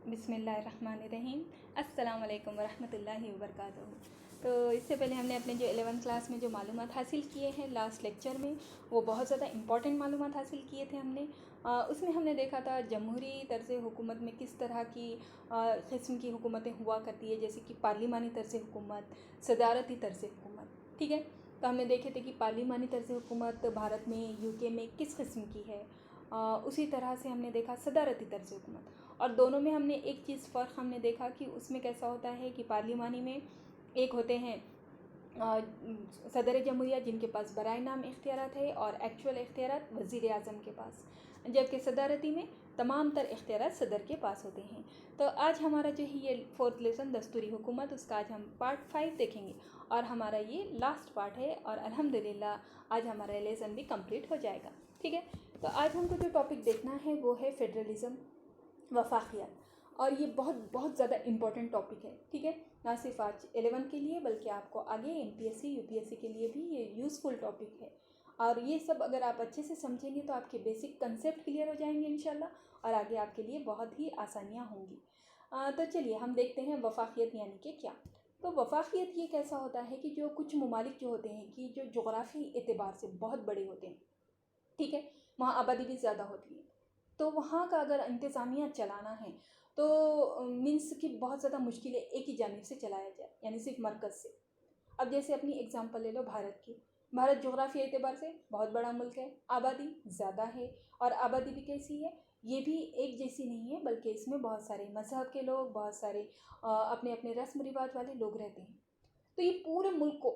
बिस्मिल्लाहिर्रहमानिर्रहीम। अस्सलाम वालेकुम वरहमतुल्लाहि वबरकातुहू। तो इससे पहले हमने अपने जो 11th क्लास में जो मालूमात हासिल किए हैं लास्ट लेक्चर में, वो बहुत ज़्यादा इंपॉर्टेंट मालूमात हासिल किए थे हमने। उसमें हमने देखा था जमहूरी तर्ज़ हुकूमत में किस तरह की किस्म की हुकूमतें हुआ करती है, जैसे कि पार्लिमानी तर्ज़ हुकूमत, सदारती तर्ज़ हुकूमत। ठीक है, तो हमने देखे थे कि पार्लिमानी तर्ज़ हुकूमत भारत में यूके में किस किस्म की है। उसी तरह से हमने देखा सदारती तर्ज़ हुकूमत, और दोनों में हमने एक चीज़ फ़र्क हमने देखा कि उसमें कैसा होता है कि पार्लिमानी में एक होते हैं सदर जमहूरिया जिनके पास बराए नाम इख्तियारात है और एक्चुअल इख्तियारात वज़ीर आज़म के पास, जबकि सदारती में तमाम तर इख्तियारात सदर के पास होते हैं। तो आज हमारा जो है ये 4th लेसन दस्तूरी हुकूमत, उसका आज हम पार्ट 5 देखेंगे और हमारा ये लास्ट पार्ट है और अल्हम्दुलिल्लाह आज हमारा लेसन भी कंप्लीट हो जाएगा। ठीक है, तो आज हमको जो टॉपिक देखना है वो है फेडरलिज़म, वफाकियत, और ये बहुत बहुत ज़्यादा इम्पॉर्टेंट टॉपिक है। ठीक है, ना सिर्फ आज 11 के लिए बल्कि आपको आगे MPSC UPSC के लिए भी ये यूज़फुल टॉपिक है। और ये सब अगर आप अच्छे से समझेंगे तो आपके बेसिक कंसेप्ट क्लियर हो जाएंगे इंशाल्लाह, और आगे आपके लिए बहुत ही आसानियाँ होंगी। तो चलिए हम देखते हैं वफाकियत यानी कि क्या। तो वफाकियत ये कैसा होता है कि जो कुछ ममालिक जो होते हैं कि जो जोग्राफ़ी एतबार से बहुत बड़े होते हैं, ठीक है, वहाँ आबादी भी ज़्यादा होती है, तो वहाँ का अगर इंतज़ामिया चलाना है तो मीन्स कि बहुत ज़्यादा मुश्किल है एक ही जानिब से चलाया जाए, यानी सिर्फ मरकज़ से। अब जैसे अपनी एग्जांपल ले लो भारत की। भारत जोग्राफी एतबार से बहुत बड़ा मुल्क है, आबादी ज़्यादा है, और आबादी भी कैसी है, ये भी एक जैसी नहीं है, बल्कि इसमें बहुत सारे मज़हब के लोग, बहुत सारे अपने अपने रस्म रिवाज वाले लोग रहते हैं। तो ये पूरे मुल्क को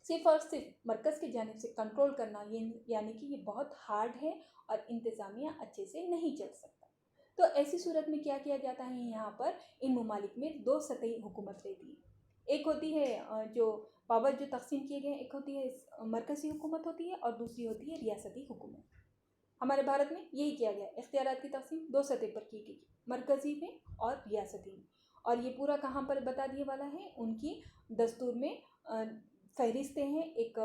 सिर्फ और सिर्फ मरकज़ की जानिब से कंट्रोल करना, ये यानी कि ये बहुत हार्ड है और इंतज़ामिया अच्छे से नहीं चल सकता। तो ऐसी सूरत में क्या किया जाता है, यहाँ पर इन ममालिक में दो सतही हुकूमत रहती है। एक होती है जो पावर जो तकसीम किए गए, एक होती है मरकज़ी हुकूमत होती है, और दूसरी होती है रियासती हुकूमत। हमारे भारत में यही किया गया, इख्तियारात की तकसीम दो सतह पर की गई, मरकज़ी में और रियासती में। और ये पूरा कहाँ पर बता दिए वाला है, उनकी दस्तूर में फ़हरिस्तें हैं, एक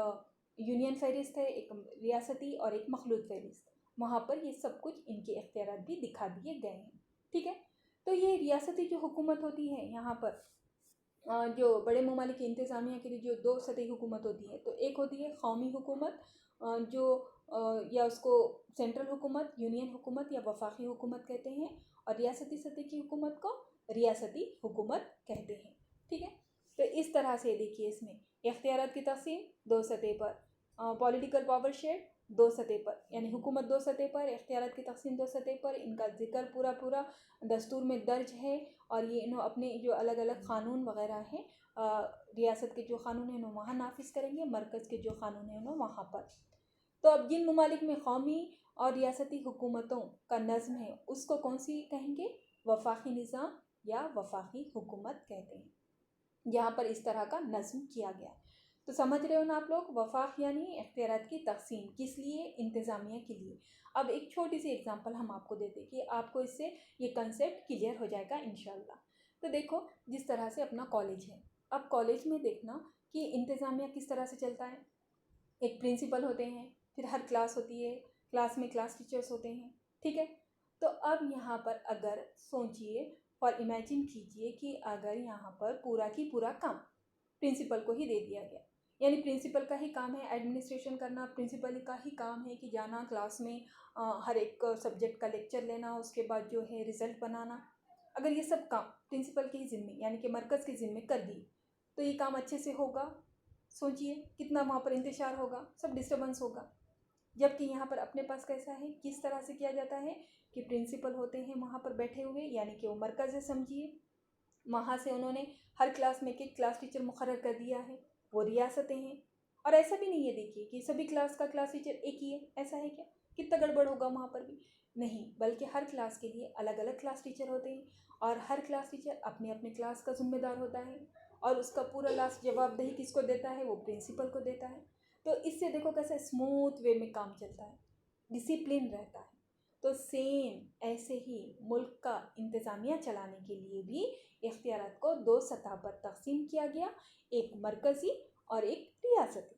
यूनियन फ़हरिस्त है, एक रियासती और एक मखलूत फ़हरिस्त। वहाँ पर ये सब कुछ इनके इख्तियारात भी दिखा दिए गए हैं। ठीक है, तो ये रियासती जो हुकूमत होती है यहाँ पर जो बड़े ममालिक की इंतज़ामिया के लिए जो दो सतही हुकूमत होती है, तो एक होती है कौमी हुकूमत, जो या उसको सेंट्रल हुकूमत, यूनियन हुकूमत या वफाकी हुकूमत कहते हैं, और रियासती सतह की हुकूमत को रियासती हुकूमत कहते हैं। ठीक है, तो इस तरह से देखिए, इसमें इख्तियारात की तक़सीम दो सतह पर, पॉलिटिकल पावर शेयर दो सतह पर, यानी हुकूमत दो सतह पर, इख्तियारात की तक़सीम दो सतह पर, इनका जिक्र पूरा पूरा दस्तूर में दर्ज है। और ये इन्हों अपने जो अलग अलग क़ानून वग़ैरह हैं, रियासत के जो क़ानून हैं उन्होंने वहाँ नाफिज़ करेंगे, मरकज़ के जो क़ानून हैं उन्होंने वहाँ पर। तो अब जिन ममालिक में कौमी और रियासती हुकूमतों का नज़्म है, उसको कौन सी कहेंगे, वफाकी निज़ाम या वफाकी हुकूमत कहते हैं, यहाँ पर इस तरह का नज़्म किया गया। तो समझ रहे हो ना आप लोग, वफाक यानी इख्तियारात की तक़सीम, किस लिए, इंतज़ामिया के लिए। अब एक छोटी सी एग्जांपल हम आपको देते कि आपको इससे ये कंसेप्ट क्लियर हो जाएगा इंशाल्लाह। तो देखो, जिस तरह से अपना कॉलेज है, अब कॉलेज में देखना कि इंतज़ामिया किस तरह से चलता है। एक प्रिंसिपल होते हैं, फिर हर क्लास होती है, क्लास में क्लास टीचर्स होते हैं। ठीक है, तो अब यहाँ पर अगर सोचिए और इमेजिन कीजिए कि अगर यहाँ पर पूरा की पूरा काम प्रिंसिपल को ही दे दिया गया, यानी प्रिंसिपल का ही काम है एडमिनिस्ट्रेशन करना, प्रिंसिपल का ही काम है कि जाना क्लास में, हर एक सब्जेक्ट का लेक्चर लेना, उसके बाद जो है रिज़ल्ट बनाना। अगर ये सब काम प्रिंसिपल के ही ज़िम्मे यानी कि मरकज़ के ज़िम्मे कर दिए, तो ये काम अच्छे से होगा। सोचिए कितना वहाँ पर इंतशार होगा, सब डिस्टर्बेंस होगा। जबकि यहाँ पर अपने पास कैसा है, किस तरह से किया जाता है कि प्रिंसिपल होते हैं वहाँ पर बैठे हुए, यानी कि वो मरकज़ है समझिए, वहाँ से उन्होंने हर क्लास में एक क्लास टीचर मुकर्रर कर दिया है, वो रियासतें हैं। और ऐसा भी नहीं है देखिए कि सभी क्लास का क्लास टीचर एक ही है, ऐसा है क्या, कितना गड़बड़ होगा वहाँ पर भी, नहीं, बल्कि हर क्लास के लिए अलग अलग क्लास टीचर होते हैं, और हर क्लास टीचर अपने अपने क्लास का ज़िम्मेदार होता है, और उसका पूरा लास्ट जवाबदेही किसको देता है, वो प्रिंसिपल को देता है। तो इससे देखो कैसे स्मूथ वे में काम चलता है, डिसिप्लिन रहता है। तो सेम ऐसे ही मुल्क का इंतज़ामिया चलाने के लिए भी इख्तियारात को दो सतह पर तकसीम किया गया, एक मरकज़ी और एक रियासती।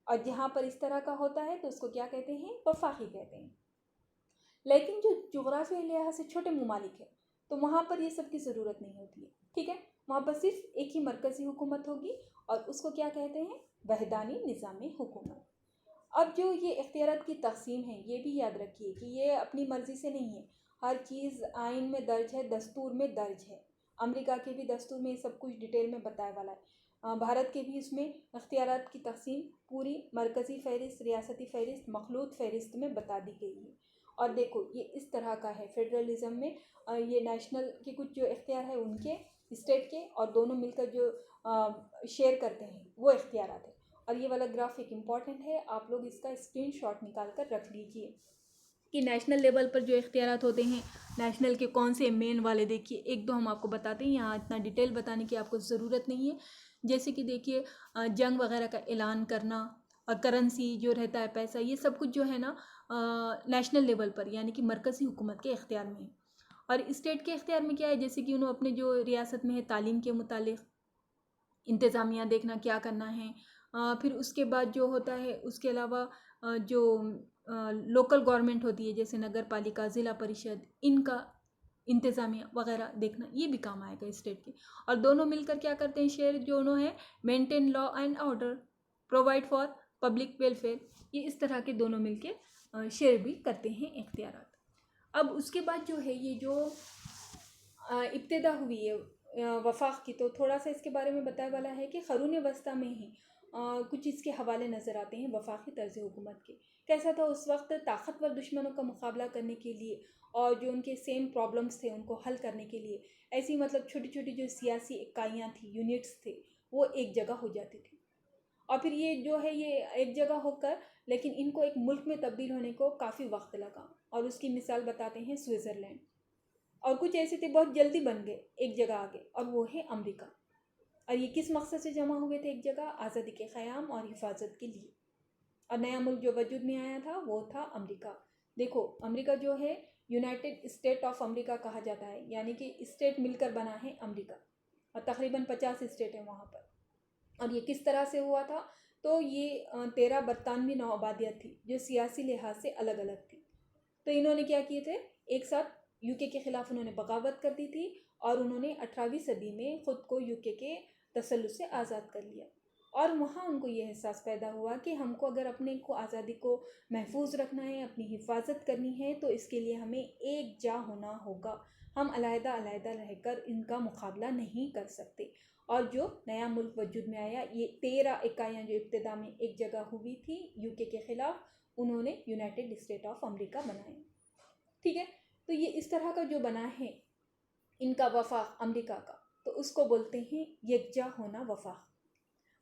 और जहाँ पर इस तरह का होता है तो उसको क्या कहते हैं, वफाकी कहते हैं। लेकिन जो जोग्राफी लिहाज से छोटे ममालिक है, तो वहाँ पर ये सब की ज़रूरत नहीं होती है, ठीक है। वहाँ पर सिर्फ एक ही मरकज़ी हुकूमत होगी और उसको क्या कहते हैं, वहदानी निज़ाम हुकूमत। अब जो ये इख्तियारात की तक़सीम है, ये भी याद रखिए कि ये अपनी मर्ज़ी से नहीं है, हर चीज़ आइन में दर्ज है, दस्तूर में दर्ज है। अमेरिका के भी दस्तूर में ये सब कुछ डिटेल में बताया वाला है। भारत के भी इसमें इख्तियारात की तक़सीम पूरी मरकज़ी फ़हरिस्त, रियासती फ़हरिस्त, मखलूत फ़हरिस्त में बता दी गई है। और देखो ये इस तरह का है फेडरलिज़म में, ये नेशनल के कुछ जो इख्तियार है उनके, स्टेट के, और दोनों मिलकर जो शेयर करते हैं वो इख्तियारात है। और ये वाला ग्राफिक इम्पॉर्टेंट है, आप लोग इसका स्क्रीनशॉट निकाल कर रख लीजिए कि नेशनल लेवल पर जो इख्तियारात होते हैं, नेशनल के कौन से मेन वाले, देखिए एक दो हम आपको बताते हैं, यहाँ इतना डिटेल बताने की आपको ज़रूरत नहीं है। जैसे कि देखिए जंग वगैरह का ऐलान करना, और करेंसी जो रहता है, पैसा, ये सब कुछ जो है ना नेशनल लेवल पर यानी कि मरकज़ी हुकूमत के इख्तियार में है। और स्टेट के इख्तियार में क्या है, जैसे कि उन्होंने अपने जो रियासत में है तालीम के मुतालिक इंतज़ामिया देखना क्या करना है, फिर उसके बाद जो होता है उसके अलावा जो लोकल गवर्नमेंट होती है जैसे नगर पालिका, ज़िला परिषद, इनका इंतज़ामिया वगैरह देखना, ये भी काम आएगा स्टेट के। और दोनों मिलकर क्या करते हैं, शेयर दोनों है, maintain law and order, provide for public welfare, ये इस तरह के दोनों मिलके शेयर भी करते हैं इख्तियारात। अब उसके बाद जो है ये जो इब्तिदा हुई है वफाक की, तो थोड़ा सा इसके बारे में बताया वाला है कि क़ुरून वस्ता में ही कुछ इसके हवाले नज़र आते हैं वफाकी तर्ज़ हुकूमत के। कैसा था उस वक्त, ताकतवर दुश्मनों का मुकाबला करने के लिए और जो उनके सेम प्रॉब्लम्स थे उनको हल करने के लिए ऐसी मतलब छोटी छोटी जो सियासी इकाइयाँ थी, यूनिट्स थे, वो एक जगह हो जाती थी। और फिर ये जो है ये एक जगह होकर, लेकिन इनको एक मुल्क में तब्दील होने को काफ़ी वक्त लगा। और उसकी मिसाल बताते हैं स्विट्ज़रलैंड। और कुछ ऐसे थे बहुत जल्दी बन गए एक जगह आगे, और वो है अमेरिका। और ये किस मकसद से जमा हुए थे एक जगह, आज़ादी के क़याम और हिफाजत के लिए। और नया मुल्क जो वजूद में आया था वो था अमेरिका। देखो अमेरिका जो है यूनाइटेड स्टेट ऑफ अमेरिका कहा जाता है, यानी कि स्टेट मिलकर बना है अमेरिका, और तकरीबन 50 स्टेट हैं वहाँ पर। और ये किस तरह से हुआ था, तो ये 13 बरतानवी नौ आबादियात थी जो सियासी लिहाज से अलग अलग थी। तो इन्होंने क्या किए थे, एक साथ यूके के ख़िलाफ़ उन्होंने बगावत कर दी थी, और उन्होंने 18वीं सदी में ख़ुद को यूके के तसल्लुत से आज़ाद कर लिया। और वहाँ उनको ये एहसास पैदा हुआ कि हमको अगर अपने को आज़ादी को महफूज रखना है, अपनी हिफाजत करनी है, तो इसके लिए हमें एक जा होना होगा। हम अलहदा अलहदा रहकर इनका मुकाबला नहीं कर सकते। और जो नया मुल्क वजूद में आया, ये 13 इकाइयाँ जो इब्तिदा में एक जगह हुई थी यूके के ख़िलाफ़, उन्होंने यूनाइटेड स्टेट ऑफ अमेरिका बनाए, ठीक है। तो ये इस तरह का जो बना है इनका वफाक अमेरिका का, तो उसको बोलते हैं यकजा होना वफाक।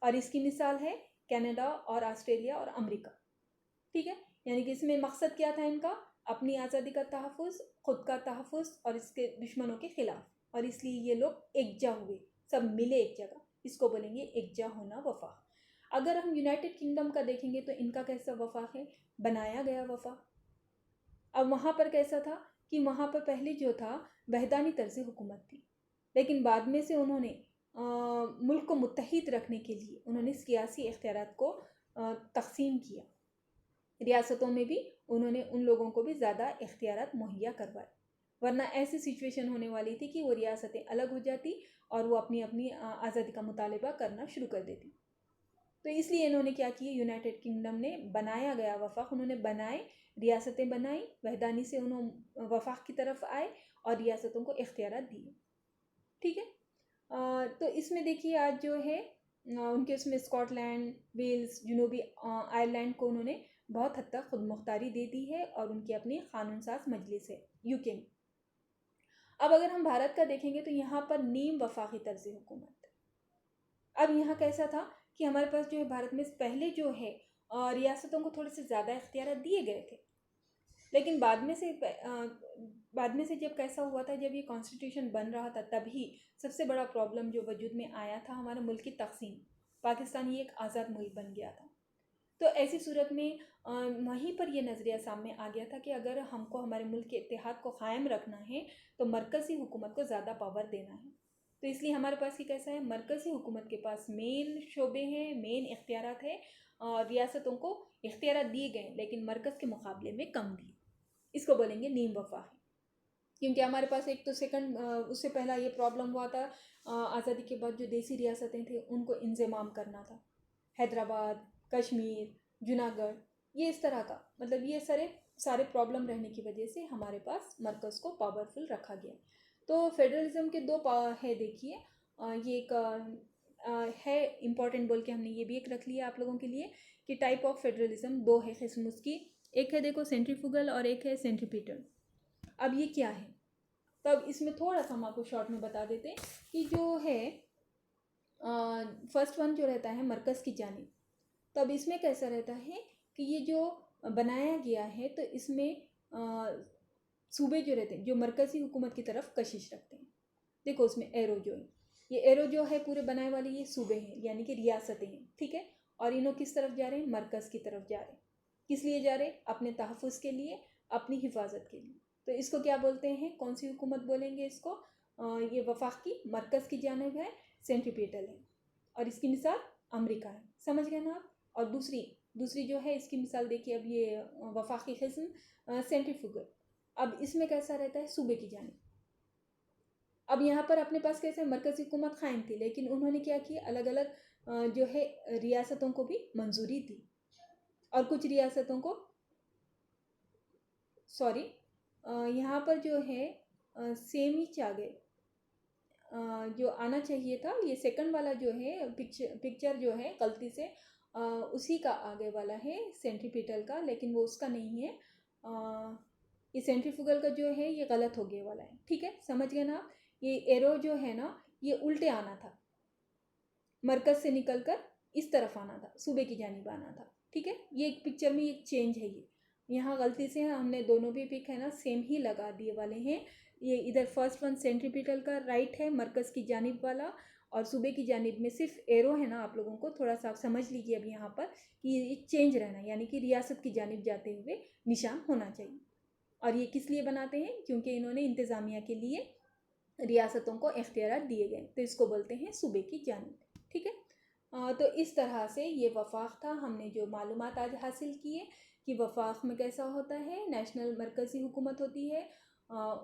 और इसकी मिसाल है कनाडा और ऑस्ट्रेलिया और अमेरिका, ठीक है। यानी कि इसमें मकसद क्या था इनका, अपनी आज़ादी का तहफ़्फ़ुज़, ख़ुद का तहफ़्फ़ुज़ और इसके दुश्मनों के ख़िलाफ़। और इसलिए ये लोग एकजा हुए, सब मिले एक जगह, इसको बोलेंगे एकजा होना वफाक। अगर हम यूनाइटेड किंगडम का देखेंगे तो इनका कैसा वफाक है, बनाया गया वफाक। अब वहाँ पर कैसा था कि वहाँ पर पहले जो था वहदानी तर्ज़ हुकूमत थी, लेकिन बाद में से उन्होंने मुल्क को मुत्तहिद रखने के लिए उन्होंने सियासी इख्तियारात को तक़सीम किया। रियासतों में भी उन्होंने उन लोगों को भी ज़्यादा इख्तियारात मुहैया करवाए, वरना ऐसी सिचुएशन होने वाली थी कि वो रियासतें अलग हो जाती और वो अपनी अपनी आज़ादी का मुतालबा करना शुरू कर देती। तो इसलिए इन्होंने क्या किया, यूनाइटेड किंगडम ने बनाया गया वफाक उन्होंने बनाए, रियासतें बनाई, वहदानी से उन्होंने वफाक की तरफ आए और रियासतों को इख्तियारात दिए, ठीक है। तो इसमें देखिए आज जो है उनके उसमें स्कॉटलैंड, वेल्स, जनूबी आयरलैंड को उन्होंने बहुत हद तक खुद मुख्तारी दे दी है और उनकी अपनी कानून साज मजलिस है यूके में। अब अगर हम भारत का देखेंगे तो यहाँ पर नीम वफाकी तर्ज़ हुकूमत। अब यहाँ कैसा था कि हमारे पास जो है भारत में पहले जो है रियासतों को थोड़े से ज़्यादा इख्तियार दिए गए थे, लेकिन बाद में से जब कैसा हुआ था, जब ये कॉन्स्टिट्यूशन बन रहा था, तभी सबसे बड़ा प्रॉब्लम जो वजूद में आया था हमारे मुल्क की तक़सीम। पाकिस्तान ये एक आज़ाद मुल्क बन गया था। तो ऐसी सूरत में वहीं पर यह नज़रिया सामने आ गया था कि अगर हमको हमारे मुल्क के इत्तेहाद को क़ायम रखना है तो मरकज़ी हुकूमत को ज़्यादा पावर देना है। तो इसलिए हमारे पास ही कैसा है, मरकज़ी हुकूमत के पास मेन शोबे हैं, मेन इख्तियारात है, और रियासतों को इख्तियारात दिए गए लेकिन मरकज़ के मुकाबले में कम दिए, इसको बोलेंगे नीम वफाकी। क्योंकि हमारे पास एक तो सेकंड उससे पहला ये प्रॉब्लम हुआ था, आज़ादी के बाद जो देसी रियासतें थे उनको इंज़माम करना था। हैदराबाद, कश्मीर, जूनागढ़, ये इस तरह का, मतलब ये सारे प्रॉब्लम रहने की वजह से हमारे पास मरकज़ को पावरफुल रखा गया। तो फेडरलिज्म के दो है, देखिए ये एक है इम्पॉर्टेंट बोल के हमने ये भी एक रख लिया आप लोगों के लिए कि टाइप ऑफ फेडरलिज्म दो है किस्म उसकी। एक है देखो सेंट्रीफ्यूगल और एक है सेंट्रीपिटल। अब ये क्या है, तब इसमें थोड़ा सा हम आपको शॉर्ट में बता देते हैं कि जो है फर्स्ट वन जो रहता है मरकज़ की जानिब, तब इसमें कैसा रहता है कि ये जो बनाया गया है तो इसमें सूबे जो रहते हैं जो मरकज़ी हुकूमत की तरफ कशिश रखते हैं। देखो उसमें एरो जो है, ये एरो जो है पूरे बनाए वाले ये सूबे हैं यानी कि रियासतें हैं, ठीक है। और इन्हों किस तरफ जा रहे हैं, मरकज़ की तरफ जा रहे हैं। किस लिए जा रहे हैं, अपने तहफ़्फ़ुज़ के लिए, अपनी हिफाजत के लिए। तो इसको क्या बोलते हैं, कौन सी हुकूमत बोलेंगे इसको, ये वफाकी मरकज़ की जानिब है, सेंट्रीपिटल है। और इसकी मिसाल अमेरिका है, समझ गए ना आप। और दूसरी जो है इसकी मिसाल देखिए, अब ये वफाकी किस्म सेंट्रीफ्यूगल। अब इसमें कैसा रहता है, सूबे की जानिब। अब यहाँ पर अपने पास कैसे मरकज़ी हुकूमत कायम थी, लेकिन उन्होंने क्या किया, अलग अलग जो है रियासतों को भी मंजूरी दी, और कुछ रियासतों को यहाँ पर जो है सेम ही आ गए, जो आना चाहिए था ये सेकंड वाला जो है पिक्चर जो है गलती से उसी का आगे वाला है सेंट्रीपिटल का, लेकिन वो उसका नहीं है। ये सेंट्रीफ्यूगल का जो है ये गलत हो गया वाला है, ठीक है, समझ गए ना आप। ये एरो जो है ना ये उल्टे आना था, मरकज़ से निकलकर इस तरफ आना था, सूबे की जानिब आना था, ठीक है। ये एक पिक्चर में एक चेंज है, ये यहाँ गलती से हमने दोनों भी पिक है ना सेम ही लगा दिए वाले हैं। ये इधर फर्स्ट वन सेंट्रीपिटल का राइट है, मरकज़ की जानिब वाला, और सूबे की जानिब में सिर्फ एरो है ना, आप लोगों को थोड़ा सा आप समझ लीजिए अब यहाँ पर कि ये चेंज रहना, यानी कि रियासत की जानिब जाते हुए निशान होना चाहिए। और ये किस लिए बनाते हैं, क्योंकि इन्होंने इंतज़ामिया के लिए रियासतों को इख्तियार दिए गए, तो इसको बोलते हैं सूबे की जानिब, ठीक है। तो इस तरह से ये वफाक था, हमने जो मालूमात आज हासिल किए कि वफाक में कैसा होता है, नेशनल मरकज़ी हुकूमत होती है,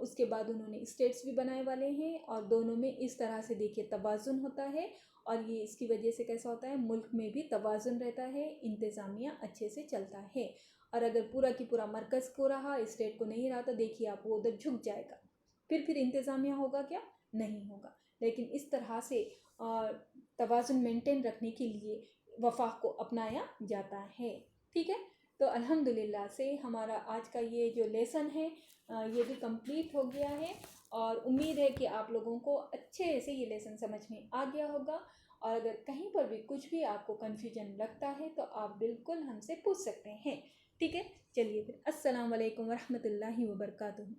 उसके बाद उन्होंने स्टेट्स भी बनाए वाले हैं, और दोनों में इस तरह से देखिए तवाज़ुन होता है, और ये इसकी वजह से कैसा होता है, मुल्क में भी तवाज़ुन रहता है, इंतज़ामिया अच्छे से चलता है। और अगर पूरा की पूरा मरकज़ को रहा, स्टेट को नहीं रहा, तो देखिए आप वो उधर झुक जाएगा, फिर इंतज़ामिया होगा क्या, नहीं होगा। लेकिन इस तरह से तवाज़ुन मेंटेन रखने के लिए वफाक को अपनाया जाता है, ठीक है। तो अल्हम्दुलिल्लाह से हमारा आज का ये जो लेसन है ये भी कंप्लीट हो गया है, और उम्मीद है कि आप लोगों को अच्छे से ये लेसन समझ में आ गया होगा। और अगर कहीं पर भी कुछ भी आपको कन्फ्यूजन लगता है तो आप बिल्कुल हमसे पूछ सकते हैं, ठीक है। चलिए फिर, अस्सलाम वालेकुम वरहमतुल्लाहि वबरकातुहू।